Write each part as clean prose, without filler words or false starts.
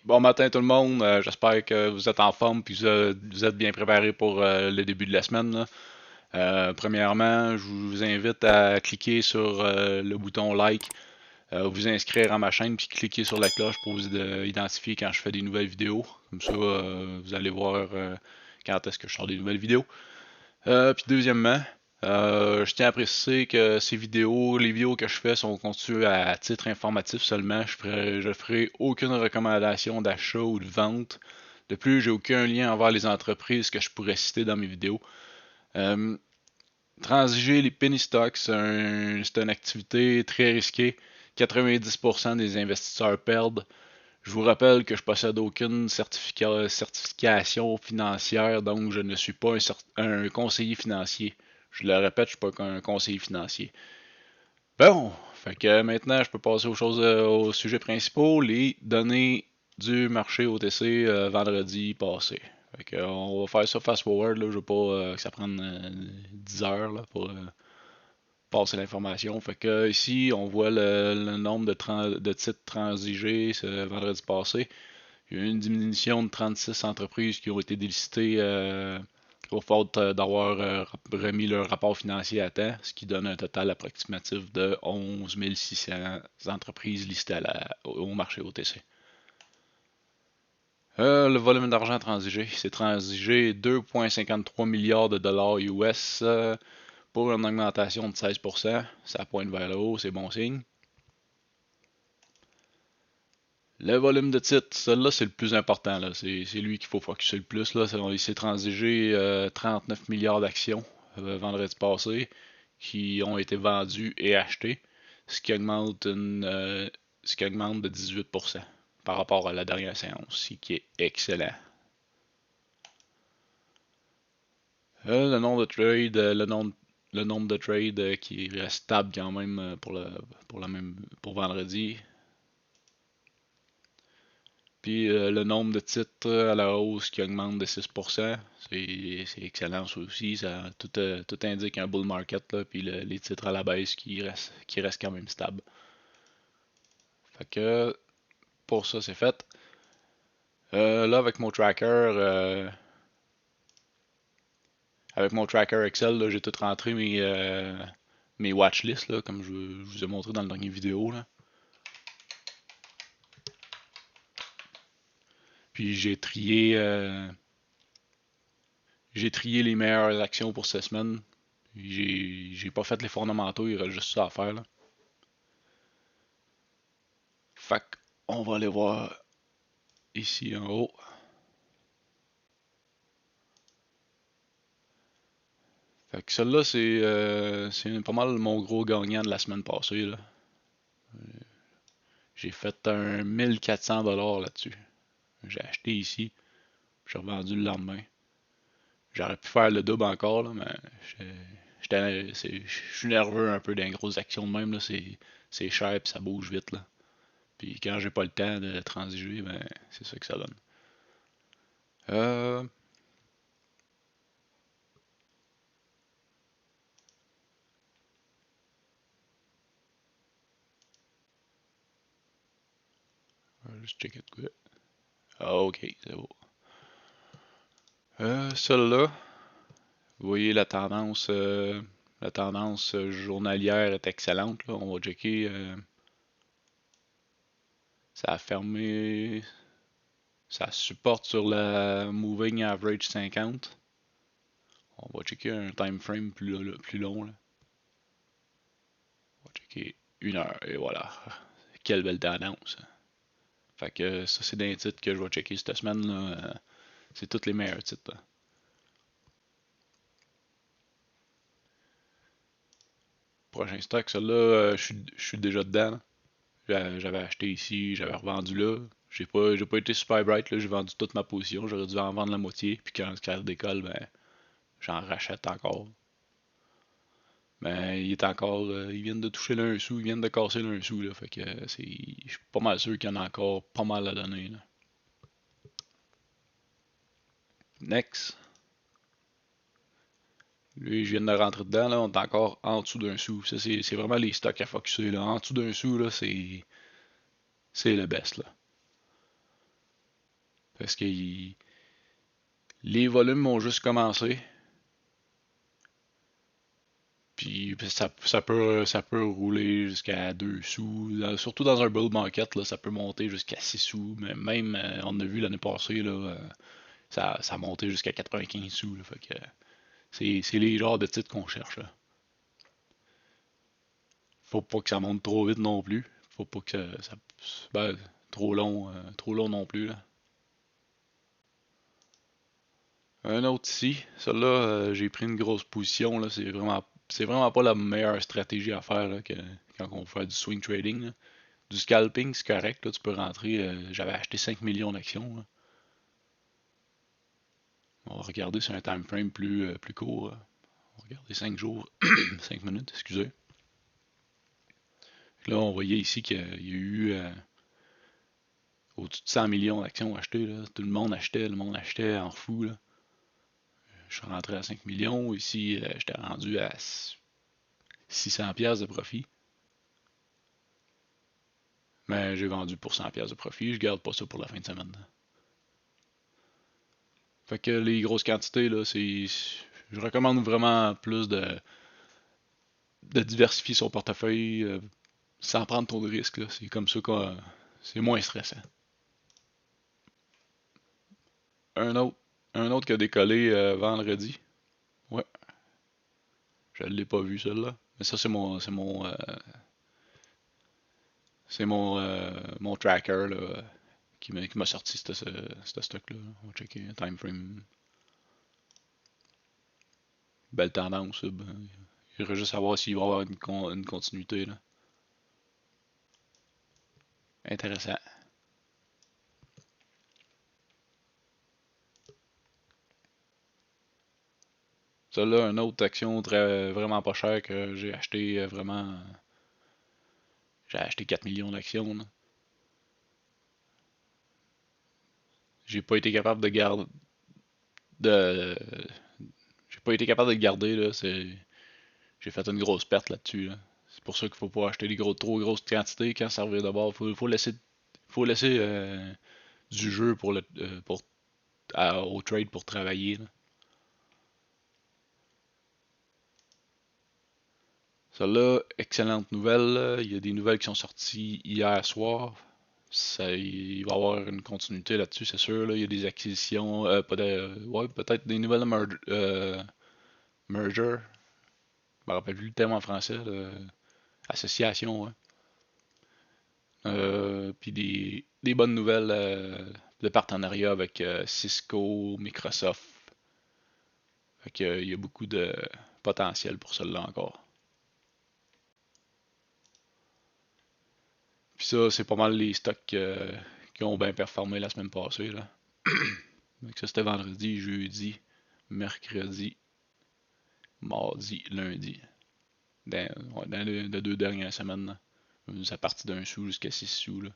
Bon matin tout le monde, j'espère que vous êtes en forme puis vous êtes bien préparés pour le début de la semaine, là. Premièrement, je vous invite à cliquer sur le bouton like, vous inscrire à ma chaîne puis cliquer sur la cloche pour vous identifier quand je fais des nouvelles vidéos. Comme ça, vous allez voir quand est-ce que je sors des nouvelles vidéos. Puis deuxièmement, je tiens à préciser que les vidéos que je fais sont conçues à titre informatif seulement. Je ferai aucune recommandation d'achat ou de vente. De plus, j'ai aucun lien envers les entreprises que je pourrais citer dans mes vidéos. Euh, Transiger les penny stocks, c'est une activité très risquée. 90% des investisseurs perdent. Je vous rappelle que je possède aucune certification financière, donc je ne suis pas un conseiller financier. Je le répète, je ne suis pas un conseiller financier. Bon, fait que maintenant je peux passer aux sujets principaux, les données du marché OTC vendredi passé. Fait que, on va faire ça fast forward, là, je veux pas que ça prenne 10 heures là, pour passer l'information. Fait que ici on voit le nombre de titres transigés ce vendredi passé. Il y a eu une diminution de 36 entreprises qui ont été délistées au faute d'avoir remis leur rapport financier à temps, ce qui donne un total approximatif de 11 600 entreprises listées au marché OTC. Le volume d'argent transigé, c'est transigé 2,53 milliards de dollars US pour une augmentation de 16%. Ça pointe vers le haut, c'est bon signe. Le volume de titres, celui-là, c'est le plus important. C'est lui qu'il faut focuser le plus. Là. Il s'est transigé 39 milliards d'actions vendredi passé qui ont été vendues et achetées, ce qui augmente, ce qui augmente de 18% par rapport à la dernière séance, ce qui est excellent. Le nombre de trades, le nombre de trades qui reste stable quand même pour vendredi. Puis le nombre de titres à la hausse qui augmente de 6%, c'est excellent ça aussi. Tout indique un bull market, là, puis les titres à la baisse qui restent quand même stables. Fait que pour ça, c'est fait. Là, avec mon tracker Excel, j'ai tout rentré mes watchlists, là, comme je vous ai montré dans la dernière vidéo. Là. Puis j'ai trié les meilleures actions pour cette semaine. J'ai pas fait les fondamentaux, il reste juste ça à faire. Là. Fait on va aller voir ici en haut. Fait que celle-là, c'est pas mal mon gros gagnant de la semaine passée. Là. J'ai fait un 1400$ là-dessus. J'ai acheté ici, j'ai revendu le lendemain. J'aurais pu faire le double encore, là, mais je suis nerveux un peu d'un grosses actions de même. Là, c'est cher et ça bouge vite. Là. Puis quand j'ai pas le temps de transiger, ben c'est ça que ça donne. Euh, je vais juste checker de quoi. Ah, ok, c'est beau. Celle-là, vous voyez la tendance journalière est excellente. Là. On va checker. Ça a fermé. Ça supporte sur la Moving Average 50. On va checker un time frame plus long. Là. On va checker 1 heure. Et voilà. Quelle belle tendance. Fait que ça, c'est des titres que je vais checker cette semaine. Là. C'est tous les meilleurs titres. Là. Prochain stock, celui-là, je suis déjà dedans. J'avais acheté ici, j'avais revendu là. J'ai pas été super bright, là, j'ai vendu toute ma position. J'aurais dû en vendre la moitié. Puis quand le décolle, ben, j'en rachète encore. Mais il est encore. Ils viennent de toucher l'un sou, ils viennent de casser l'un sou, là. Fait que je suis pas mal sûr qu'il y en a encore pas mal à donner, là. Next. Lui, je viens de rentrer dedans, là. On est encore en dessous d'un sou. Ça, c'est vraiment les stocks à focusser, là. En dessous d'un sou, là, c'est le best, là. Parce que les volumes ont juste commencé. Puis ça peut rouler jusqu'à 2 sous. Surtout dans un bull market, là, ça peut monter jusqu'à 6 sous. Mais même, on a vu l'année passée, là, ça a monté jusqu'à 95 sous. Là, fait que c'est les genres de titres qu'on cherche. Là. Faut pas que ça monte trop vite non plus. Faut pas que ben, trop long non plus. Là. Un autre ici, celle-là, j'ai pris une grosse position. Là, c'est vraiment pas la meilleure stratégie à faire là, quand on fait du swing trading. Là. Du scalping, c'est correct. Là, tu peux rentrer. J'avais acheté 5 millions d'actions. Là. On va regarder sur un time frame plus court. On va regarder 5 jours, 5 minutes, excusez. Là, on voyait ici qu'il y a eu au-dessus de 100 millions d'actions achetées. Là. Tout le monde achetait en fou. Là. Je suis rentré à 5 millions. Ici, j'étais rendu à 600 pièces de profit. Mais j'ai vendu pour 100 pièces de profit. Je garde pas ça pour la fin de semaine. Fait que les grosses quantités, là, je recommande vraiment plus de diversifier son portefeuille sans prendre trop de risques. Là. C'est comme ça que c'est moins stressant. Un autre, un autre qui a décollé vendredi. Ouais, je l'ai pas vu celui-là. Mais ça mon tracker là, qui m'a sorti ce stock-là. On va checker time frame. Belle tendance. Ben, il faudrait juste savoir s'il va y avoir une continuité. Là. Intéressant. Ça là, une autre action vraiment pas chère que j'ai acheté vraiment. J'ai acheté 4 millions d'actions. Là. J'ai pas été capable de garder. De, j'ai pas été capable de le garder. Là. J'ai fait une grosse perte là-dessus. Là. C'est pour ça qu'il faut pas acheter trop grosses quantités quand ça revient d'abord. Faut laisser du jeu au trade pour travailler. Là. Celle-là, excellente nouvelle. Là. Il y a des nouvelles qui sont sorties hier soir. Il va y avoir une continuité là-dessus, c'est sûr. Là. Il y a des acquisitions, ouais, peut-être des nouvelles merger. Je me rappelle plus le terme en français. Là. Association, ouais. Puis des bonnes nouvelles de partenariat avec Cisco, Microsoft. Fait que, il y a beaucoup de potentiel pour celle-là encore. Puis ça, c'est pas mal les stocks qui ont bien performé la semaine passée. Là. Donc ça, c'était vendredi, jeudi, mercredi, mardi, lundi. Dans les deux dernières semaines. Là. Ça partit d'un sou jusqu'à 6 sous. Là.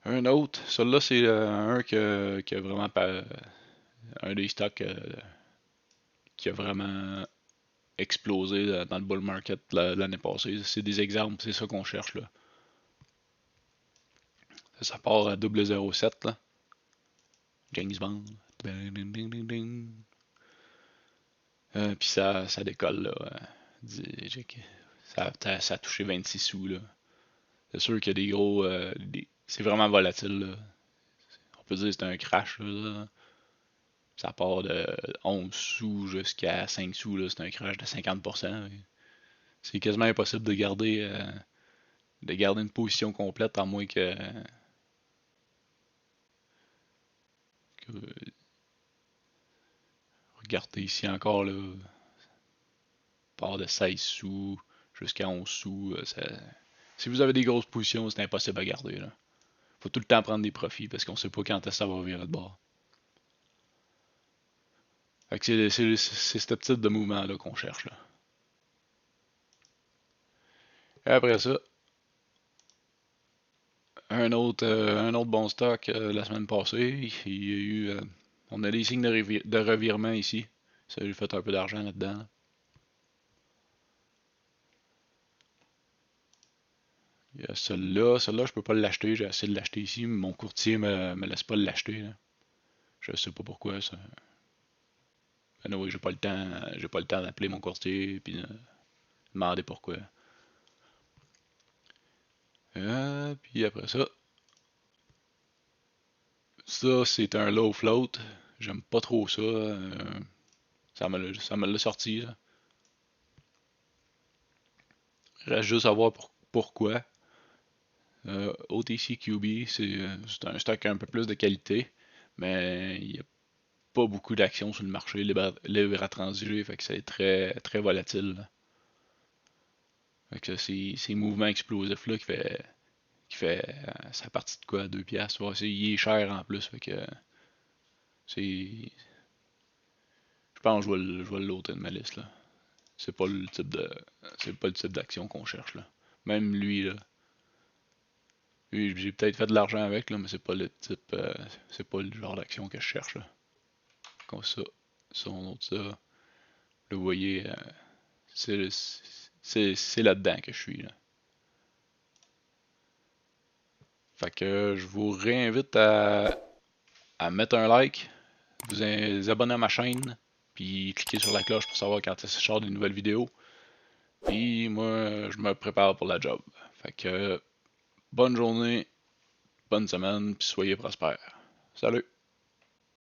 Un autre, celui-là, c'est qui a vraiment un des stocks qui a vraiment explosé dans le bull market l'année passée. C'est des exemples, c'est ça qu'on cherche là. Ça part à 007 là. James Bond. Ding, ding, ding, ding. Puis ça décolle là. Ça a touché 26 sous là. C'est sûr qu'il y a des gros. C'est vraiment volatile là. On peut dire que c'est un crash là. Ça part de 11 sous jusqu'à 5 sous là. C'est un crash de 50%. C'est quasiment impossible de garder une position complète à moins que regardez ici encore là, part de 16 sous jusqu'à 11 sous. Si vous avez des grosses positions, c'est impossible à garder. Là. Faut tout le temps prendre des profits parce qu'on sait pas quand ça va virer de bord. Fait que c'est ce type de mouvement là qu'on cherche. Là. Et après ça, un autre bon stock la semaine passée. Il y a eu, on a des signes de revirement ici. Ça, j'ai fait un peu d'argent là-dedans. Là. Il y a celle-là, je peux pas l'acheter. J'ai essayé de l'acheter ici, mais mon courtier me laisse pas l'acheter, là. Je sais pas pourquoi ça. Oui, j'ai pas le temps d'appeler mon courtier puis de demander pourquoi. Puis après ça, ça c'est un low float. J'aime pas trop ça. Ça me l'a sorti, là. Reste juste à voir pourquoi. OTC QB, c'est un stock un peu plus de qualité, mais il n'y a pas beaucoup d'actions sur le marché libre à transiger, fait que c'est très, très volatile, là. Fait que c'est ces mouvements explosifs là qui fait sa partie de quoi, 2 piastres. Ouais, il est cher en plus, fait que c'est. Je pense que je vais l'ôter de ma liste là. C'est pas le type de. C'est pas le type d'action qu'on cherche là. Même lui là. Lui, j'ai peut-être fait de l'argent avec là, mais c'est pas le type. C'est pas le genre d'action que je cherche là. Comme ça, on note ça. Vous voyez, c'est c'est là-dedans que je suis là. Fait que je vous réinvite à mettre un like, vous abonner à ma chaîne, puis cliquer sur la cloche pour savoir quand je sort des nouvelles vidéos. Puis moi, je me prépare pour la job. Fait que bonne journée, bonne semaine, puis soyez prospères. Salut!